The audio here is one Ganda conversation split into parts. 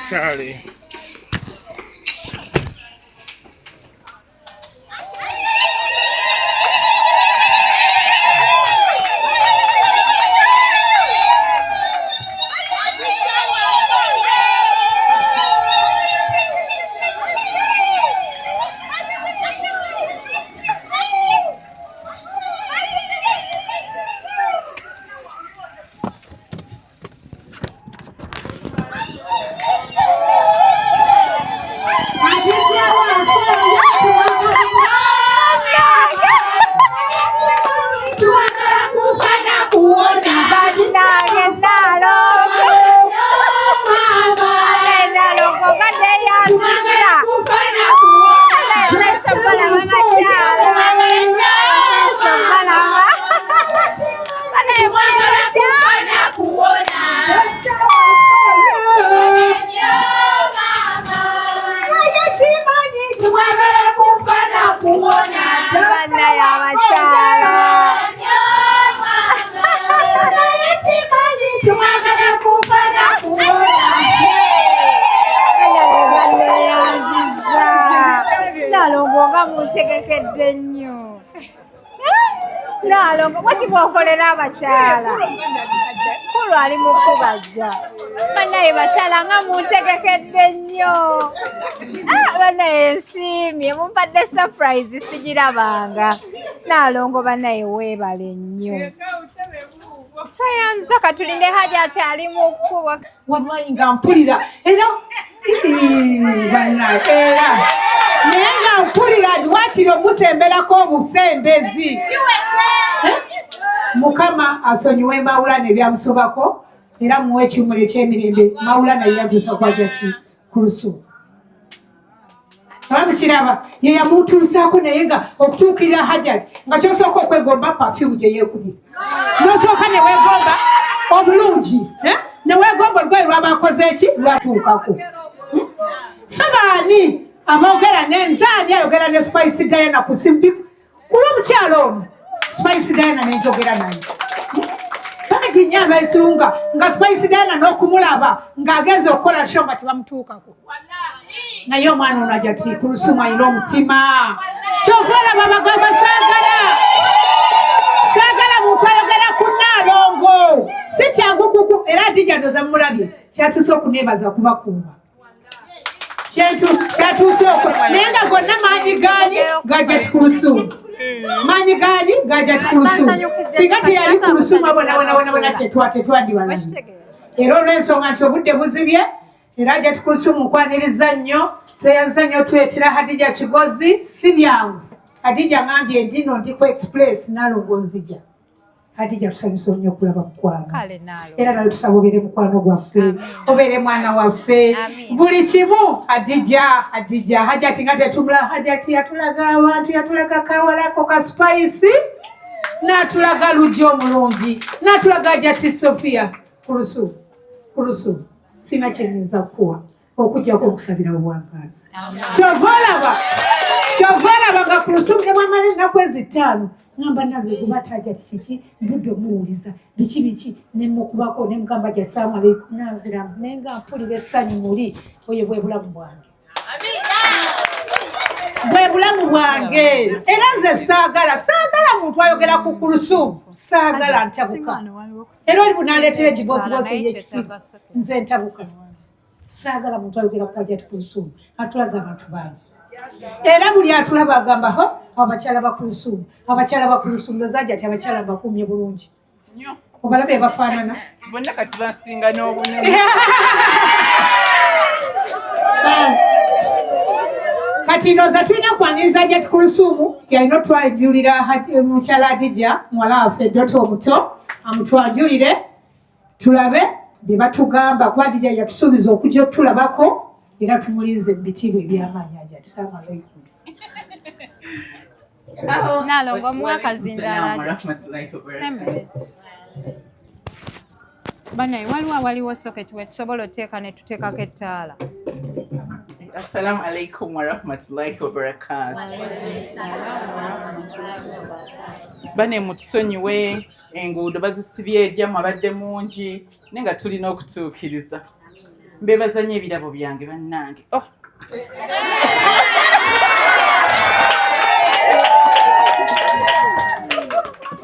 Charlie. Okolera abakyala kulu ali mu kubajja bannaye bakyala nga muntegekedde nnyo bannaye ensiimye mumpadde surprise sigirabanga Nalongo bannaye weebale nnyo tayanza katulinde Hajati ali mu kkuba wallahi nga mpulira era bannaye era naye nga mpulira wakiri musemberako obusembezi Mukama asonyiwe Maulana ebyamusobako era muwe ekimuli ekyemirembe Maulana yatuusa kwa Hajati ku lusuku. Abamukiraba ye yamutuusaako naye nga okutuukirira Hajati nga kyosooka okwegomba perfume gye yeekubye. Nosooka ne weegomba obulungi ne weegomba olugoye lwabakoze eki lwatuukako. Fabaani aboogera n'enzaani ayogera ne Spice Diana ku simpi kuba omukyalo ono Spice Diana n'enjogera naye. Kati nnyo abeesunga nga Spice Diana n'okumulaba ng'agenza okukola show nga tebamutuukako. Naye omwana ono Hajati ku lusumu alina omutima. Kyokulaba bagamba saagala muntu ayogera ku Nalongo. Si kyangu kuku era Hadija ndoza mumulabye kyatuuse okuneebaza kubakuuma. Kyatuuse naye nga gonna maanyi gaani ga Hajati ku lusumu. Maanyi gaani ga Hajati ku lusumu. Singa teyali ku lusumu abonabona tetwandibala. Era olw'ensonga nti obudde buzibye era Hajati ku lusumu nkwaniriza nnyo tweyanza nnyo tuyetera Hadija Kigozi si byangu. Hadija ngambye ndino ndi ku express Nalongo nzija. Hadija tusanyusa nnyo okulaba mukwano. Era nawe tusaba obeere mukwano gwaffe obeere mwana waffe buli kimu Hadija Hajati nga tetumula Hajati yatulaga abantu yatulaga kawalako ka Spice n'atulaga Lujja omulungi n'atulaga Hajati Sofia ku lusuku sina kyenyinza kuwa okujjako okusabira obwangazi. Kyova olaba nga ku lusuku ne bwamala ennaku ezitaano ngamba Nalongo bata Hajati kiki ndudde omuwuliza biki ne mukubako ne mugamba Assalamu alaikum nanziramu naye nga mpulira essanyu muli oyo bwe bulamu bwange. Bwe bulamu bwange era nze saagala muntu ayogera ku lusuku saagala ntabuka era oli bunaleetera ekibozibozi ey'ekisigo nze ntabuka saagala muntu ayogera ku Hajati ku lusuku atulaza abantu bangi era buli atulaba agamba abakyala bakulusumu ndoza Hajati abakyala bakumye bulungi obalabe bafaanana bonna kati basinga n'obunene. Kati ndoza tulina kwaniriza Hajati ku lusumu yalina otwajulira mukyala Hadija muwala waffe Doto omuto amutwajulire tulabe bye batugamba kuba Hadija yatusuubiza okujja otulabako era tumulinze mu bitiibwa eby'amaanyi Hajati. Assalamu alaikum. Nalongo mwakazindala bannaye waliwo socket wetusobola oteeka ne tuteekako ettaala. Assalamu alaikum warahmatullahi wabarakatuh. Bane mutusonyiwe enguudo bazisibye ejja mwabadde mungi naye nga tulina okutuukiriza Mbebaza nnyo ebirabo byange bannange.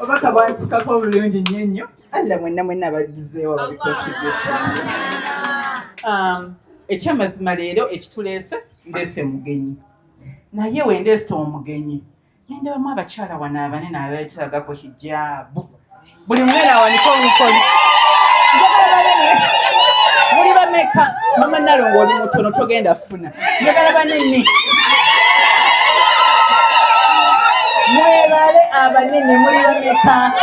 Obaka bwansikako bulungi nnyo. Alla mwenna abadduzeewo babikontibute. Ekyamazima leero ekituleese ndeese mugenyi. Naye wendeese omugenyi nendabamu abakyala wano abanene abeetaagako hijaabu. Buli mwera awaniko omukono. Muli bameka? Mama Nalongo oli mutono togenda funa. Njagala banene. Mwebale abanene muli bameka?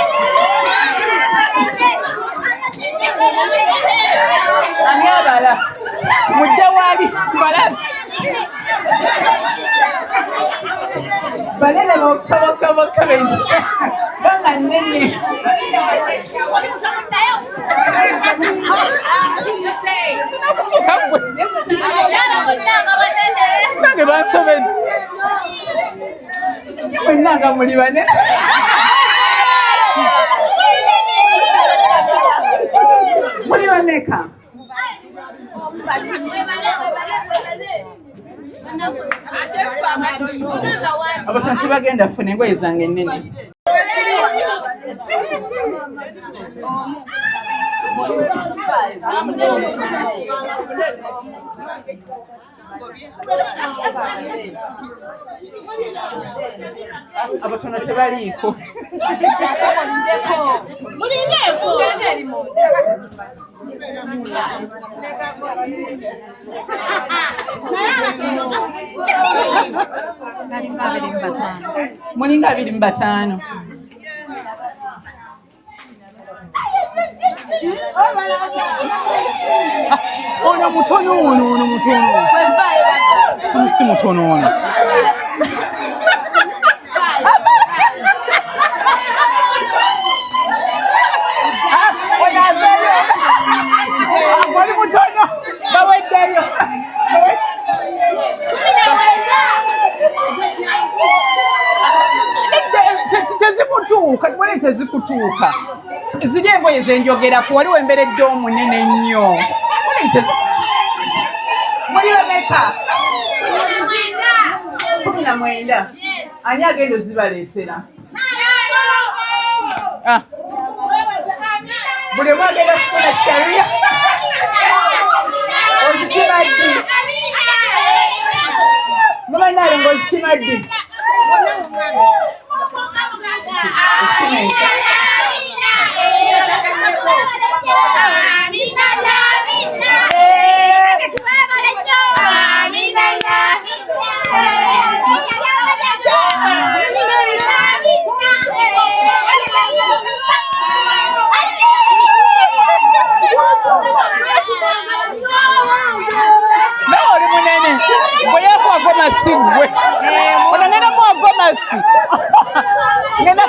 Ani abala? Mudde wali balazi. Balele boka benji. Banga nene. Nange bansobeni. Mwenanga muli banene. Muli bameka? Abatanti bagenda funa engoye zange ennene. Abatono tebaliiko. Mulinga 25. Ono mutono ono mutono. Si mutono ono. Wali mutono baweddeyo. Tezimutuuka, tubone tezikutuuka. Ziri engoye zenjogerako waliwo emberedde omunene nnyo. Muli bameka? 19. Ani agenda ozibaleetera? Buli omu agenda kufuna sharia. Ozikimaddi. Mama Nalongo ozikimaddi. Oli munene bwe yakwagoma si gwe ono ngenda mwagoma si ngenda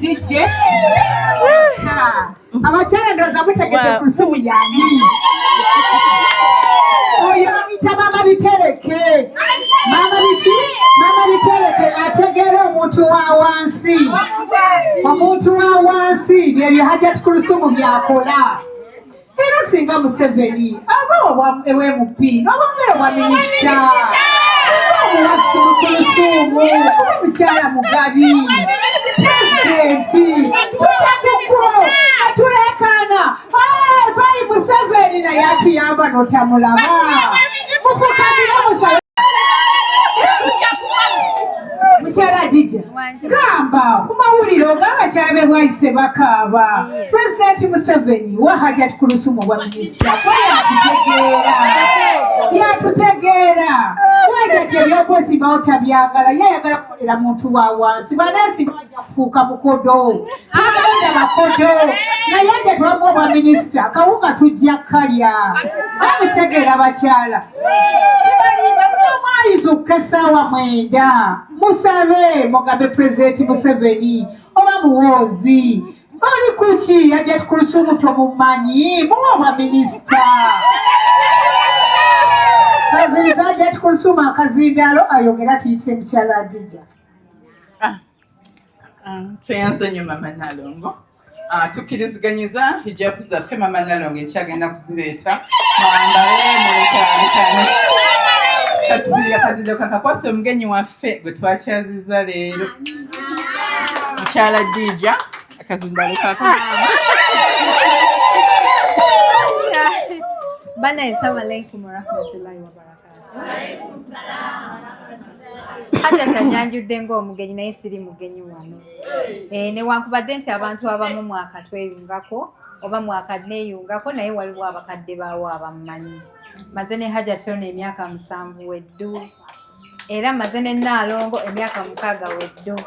DJ. Abakyala ndowooza mutegedde ku nsubu yange. Oyo bamuyita Mama Bitereke. Mama Bitereke ategeera omuntu wa wansi. omuntu wa wansi byebyo Hajjati Kulusumu byakola. Era singa Museveni aba ew'emupi n'obwongere bwa minisita Kulusumu omukyala Mugabi pulezidenti atulekana bayi Museveni naye atuyamba n'otamulaba mukukabira musale mukyala Dija gamba ku mawulire ng'abakyala be bwayise bakaaba pulezidenti Museveni wa Hajjati Kulusumu obwa minisita yatutegeera Hajjati ebyokwesibawo tabyagala yayagala kukolera muntu wa wansi banasiba ajja kufuuka mukodo agenda bakodo naye Hajjati wamu obwa minisita akawunga tujja kalya bamutegeera bakyala Mwalizo okukesaawa 9 musabe mugambe pulezidenti Museveni oba muwoozi oli kuki Hajjati Kulusumu tomumanyi muwa obwa minisita kazinza Hajjati Kulusumu akazindaalo ayogera tuyite mukyala Dija. Tweyanzenyo Mama Nalongo. Tukkiriziganyiza hijaabu zaffe Mama Nalongo ekyagenda kuzireeta mwambale mulekaanekane akazindo kakakwasa omugenyi waffe gwe twakyaziza leero mukyala Dija akazindalo kako Bana assalamu alaikum warahmatullahi wabarakatuh. Hajjati anyanjudde ng'omugenyi naye siri mugenyi wano. Newankubadde nti abantu abamu mwaka tweyungako oba mwaka neeyungako naye waliwo abakadde baawo abamumanyi. Maze ne Hajjati ono emyaka 7 weddu era maze ne Nalongo emyaka 6 weddu.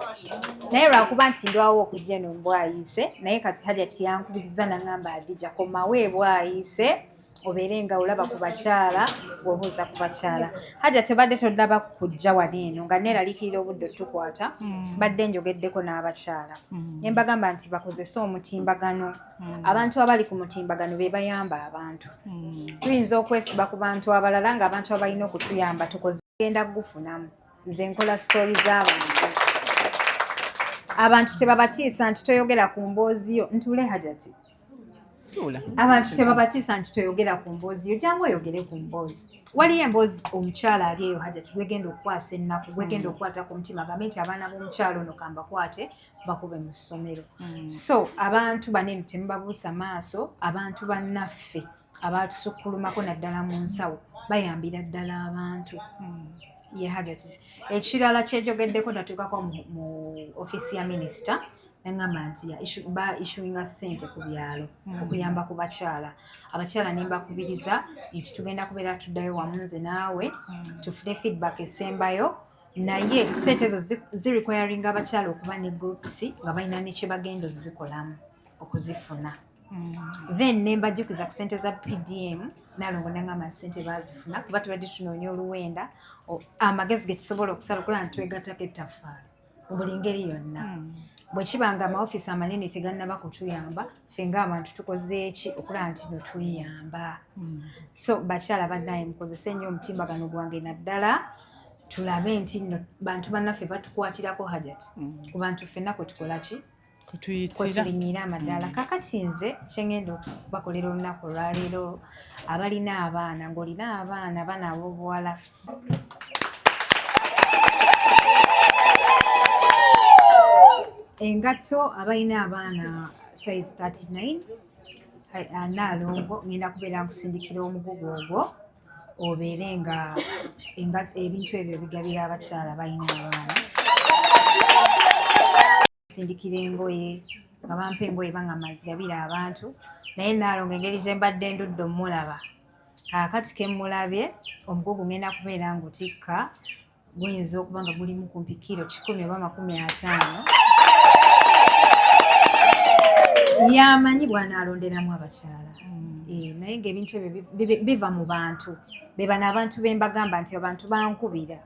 Naye lwakuba nti ndwawo okujja eno mbwayise naye kati Hajjati yankubiriza n'angamba Adija komawe bwayise obeere nga olaba ku bakyala bw'obuuza ku bakyala. Hajjati tebadde tolaba kujja wano eno nga neeraliikirira obudde tukwata badde njogeddeko n'abakyala. Ne mbagamba nti bakozese omutimbagano. Abantu abali ku mutimbagano be bayamba abantu. Tuyinza okwesiba ku bantu abalala ng'abantu abalina okutuyamba tukoze genda kugufunamu. Nze nkola sitori z'abantu. Abantu tebabatiisa nti toyogera ku mboozi yo ntule Hajjati. Abantu tebabatiisa nti toyogera ku mboozi yo jangu oyogere ku mboozi. Waliyo emboozi omukyala ali eyo Hajjati gwegenda okukwasa ennaku gwegenda okukwata ku mutima gambe nti abaana b'omukyala ono kambakwate bakube mu ssomero. So abantu banene temubabuusa maaso abantu bannaffe abatusukkulumako naddala mu nsawo bayambira ddala abantu. Ye Hajjati ekirala kyejogeddeko natuukako mu ofiisi ya minisita ngamba nti issuinga ssente ku byalo okuyamba ku bakyala. Abakyala ne mbakubiriza nti tugenda kubeera tuddayo wamu nze naawe tufune feedback esembayo naye ssente ezo zirequiringa abakyala okuba ne groups nga balina ne kye bagenda ozikolamu okuzifuna. Then ne mbajjukiza ku ssente za PDM Nalongo n'angamba nti ssente baazifuna kuba tubadde tunoonya oluwenda amagezi ge tusobola okusala okulaba nti twegattako ettaffaali mu buli ngeri yonna. Bwe kibanga amaofiisi amanene tegannaba kutuyamba ffe ng'abantu tukoze eki okulaba nti no tweyamba. So bakyala bannaye mukozese nnyo omutimbagano gwange naddala tulabe nti nno bantu bannaffe batukwatirako Hajjati ku bantu ffenna kwe tukola ki kwe tulinyira amaddaala. Kakati nze kyengenda okubakolera olunaku olwaleero abalina abaana ng'olina abaana ab'obuwala engatto abalina abaana size 39 Nalongo ngenda kubeera nkusindikira omugugu ogwo obeere nga ebintu ebyo bigabira abakyala balina abaana. Sindikira engoye nga bampa engoye banga mazigabira abantu naye Nalongo engeri gye mbadde ndudde omulaba kaakati ke mulabye omugugu ngenda kubeera ngutikka guyinza okuba nga gulimu kumpi kilo 10 oba 50. Yamanyi bw'anaalonderamu abakyala. Naye ng'ebintu ebyo biva mu bantu be bano abantu be mbagamba nti abantu bankubira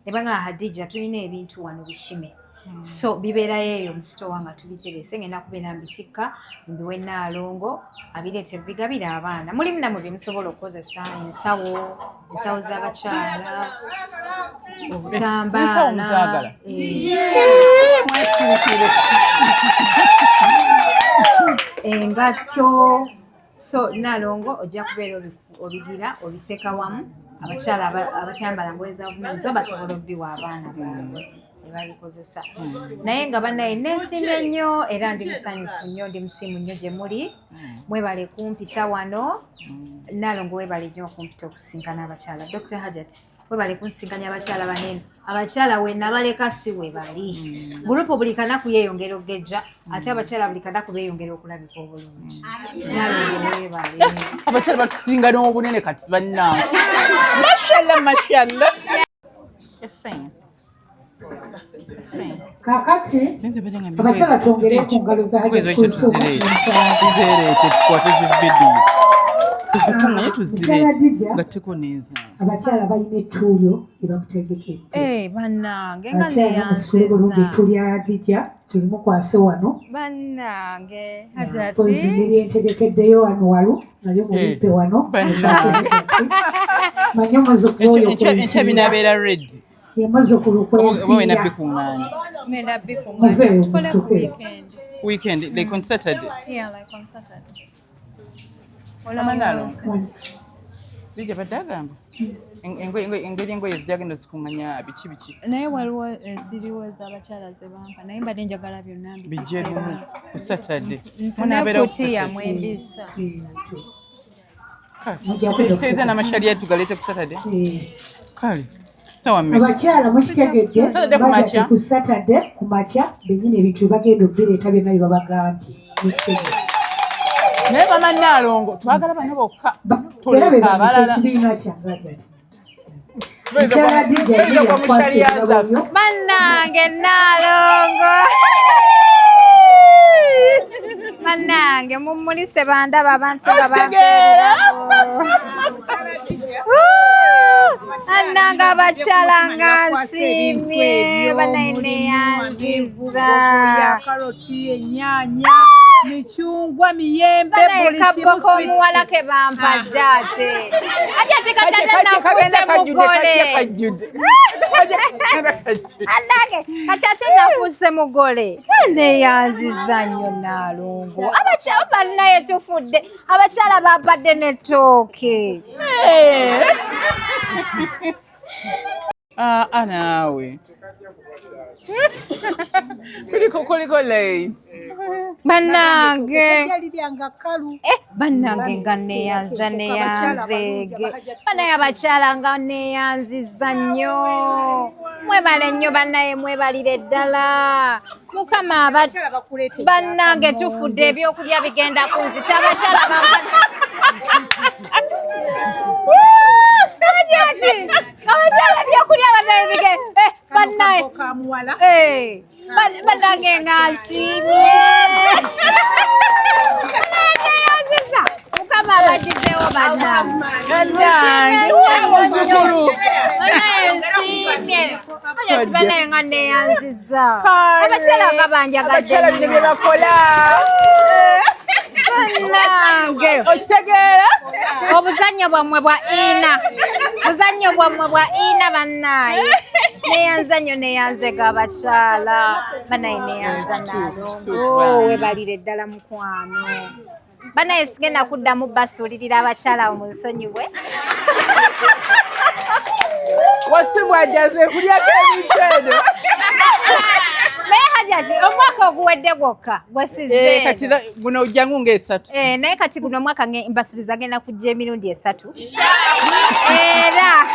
ne bagamba Hadija tulina ebintu wano bishime. So bibeerayo eyo mu sitowa nga tubiterese ngenda kubeera mbitikka mbiwe Nalongo abireete bigabira abaana. Mulimu namwe bye musobola okukozesa ensawo z'abakyala obutambaala engatto. So Nalongo ojja kubeera obigira obiteeka wamu abakyala abatyambala ngoye za buvunaanyizibwa basobola obbiwa abaana baabwe ebalikozesa naye nga bannaye nensimbe nnyo era ndi musanyufu nnyo ndi musiimu nnyo gye muli mwebale kumpita wano Nalongo webale nnyo okumpita okusinkana abakyala Dr. Hajati webale kunsinkanya abakyala banene abakyala we nabaleka si we bali gurupu buli kanaku yeeyongera ogejja ate abakyala buli kanaku beeyongera okulabika obulungi Nalongo webale abakyala batusinga n'obunene kati bannange mashallah kakati abakyala twongere ku ngalo za tuzireete tukwate zividiyo tuzikunganye tuzireete ngatteko neza abakyala balina ettuulyo lyebakutegekedde bannange nga neyanziza tulya Adija tulimukwase wano bannange pozimiri entegekeddeyo wano walu nalyo mulipe wano manye omuzukulu enkya binabeera redi yemuzukulu wena bikuŋŋaanya ngenda bikuŋŋaanya tukole ku weekend like on Saturday Lija badde agamba engeri engoye zijagenda zikuŋŋanya biki naye waliwo ziriwo ez'abakyala ze bampa naye mbadde njagala byonna bijje lumu ku Saturday munekutiya mwembisa Tukiseeza n'amashali yetu galeete ku Saturday kale abakyala mukitegedde baja ku Saturday ku makya bennyini ebintu bagenda obireeta byonna bye babagambye naye mama Nalongo twagala bano bokka tuleeta abalala bannange Nalongo bannange mummulise bandaba abantu bannange abakyala nga nsiimye bannaye neyanziza karoti ennyanya michungwa miyembe buli kimu omuwala ke bampadde ate kati ate nafuuse mugole kati ate nafuuse mugole neyanziza nnyo Nalongo abakyala bannaye tufudde abakyala bampadde n'ettooke naawe kuliko late bannange bannange nga neyanzeege bannaye abakyala nga neyanziza nnyo mwebale nnyo bannaye mwebalire ddala mukama bannange tufudde ebyokulya bigenda kunzita abakyala abakyala ebyokulya bannaye bigenda bannaye bannange nga nsiimye mukama abagizeewo bannange nsiimye bannaye nga neyanziza abakyala nga banjagadde bakola bannange okitegeera obuzannyo bwammwe bwa ina bannaye neyanza nnyo neyanzega abakyala bannaye neyanza Nalongo webalire ddala mukwano bannaye sigenda kuddamu basuulirira abakyala mu nsonyiwe wasibwajaze kulyako ebintu eno naye Hajati omwaka oguwedde gwokka gwesize kati guno ojjangu ng'esatu naye kati guno omwaka mbasuubiza genda kujja emirundi 3 era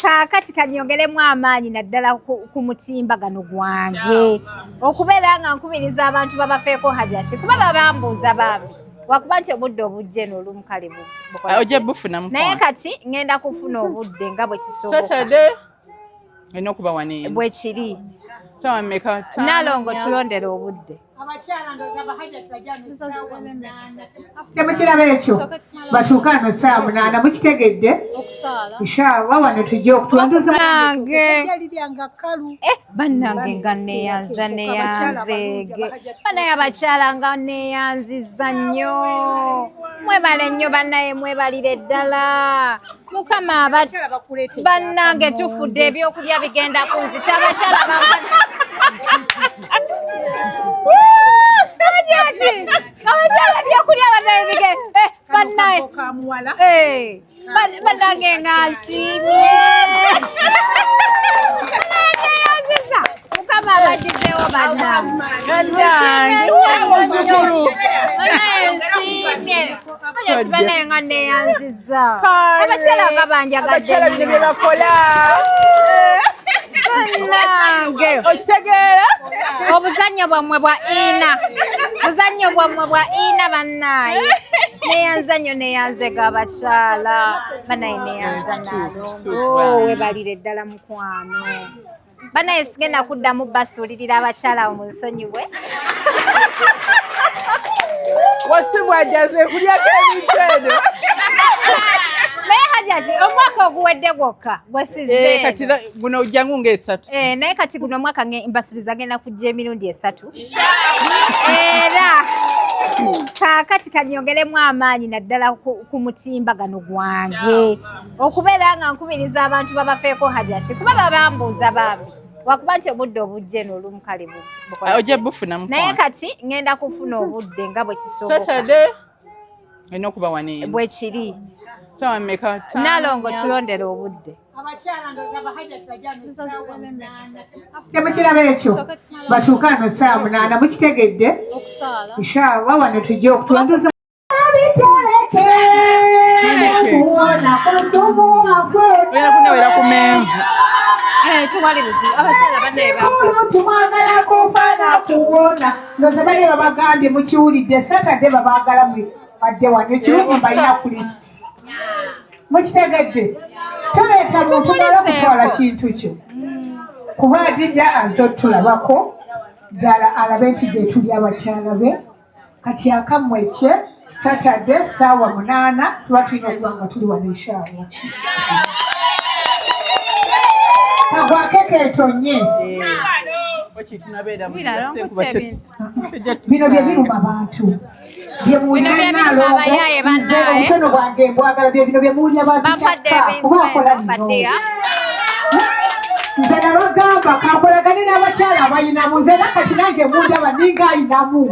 kaakati kanyongeremu amaanyi naddala ku mutimbagano gwange okubeera nga nkubiriza abantu babafeeko Hajati kuba babambuuza bambi wakuba nti obudde obujje n'olumu kale ojja bufunamu naye kati ngenda kufuna obudde nga bwe kisoboka Saturday olina okuba waniino bwe kiri Sawa mmeka? Nalongo tulondera obudde. Temukiraba ekyo batuuka wano ssaawa 8 mukitegedde inshallah wano tujja okutulanduza bannange nga neyanzeege banaye abakyala nga neyanziza nnyo mwebale nnyo bannaye mwebalire ddala mukama bannange tufudde ebyokulya bigenda kunzita abakyala abakyala ebyokulya bannaye bannaye bannange nga nsiimye mukama abagizeewo bannange banaye nga neyanziza abakyala nga banjagadde bannange okitegeera obuzannyo bwammwe bwa ina bannaye neyanza nnyo neyanzega abakyala banaye neyanza nalongo webalire ddala mukwano banaye sigenda kuddamu basuulirira abakyala mu nsonyiwe wasibwajaze kulyako ebintu eno naye hajati omwaka oguwedde gwokka gwesize kati guno ojjangu ng'esatu naye kati guno omwaka mbasuubiza genda kujja emirundi 3 era kaakati kanyongeremu amaanyi naddala ku mutimbagano gwange okubeera nga nkubiriza abantu babafeeko hajati kuba babambuuza bambi wakuba nti obudde obujje n'olumu kale ojja bufuna naye kati ngenda kufuna obudde nga bwe kisoboka Saturday olina okuba wano bwe kiri sawa mmeka? Nalongo tulondera obudde temukiraba ekyo batuuka wano ssaawa 8 mukitegedde inshallah wano tujja okutulanduza oyina kunawera ku menvu tewali buzibu abakyala bannaye tumwagala kufaana kuwona ndoza bali babagambye mukiwulidde Saturday babaagala badde wano ekirungi mbalina ku listi mukitegedde toleeta muntu mala kutwala kintu kyo kuba adijja aze otulabako ddala alabe nti gye tuli abakyala be kati akammwe kye Saturday ssaawa 8 tuba tulina okuba nga tuli wano inshallah kagwake keetonye bino bye biruma bantu omukono gwange mbwagala bino bye muwulya bazikubakola nze nabagamba kankolagane n'abakyala abayinamu nze nakati nange mundaba ninga ayinamu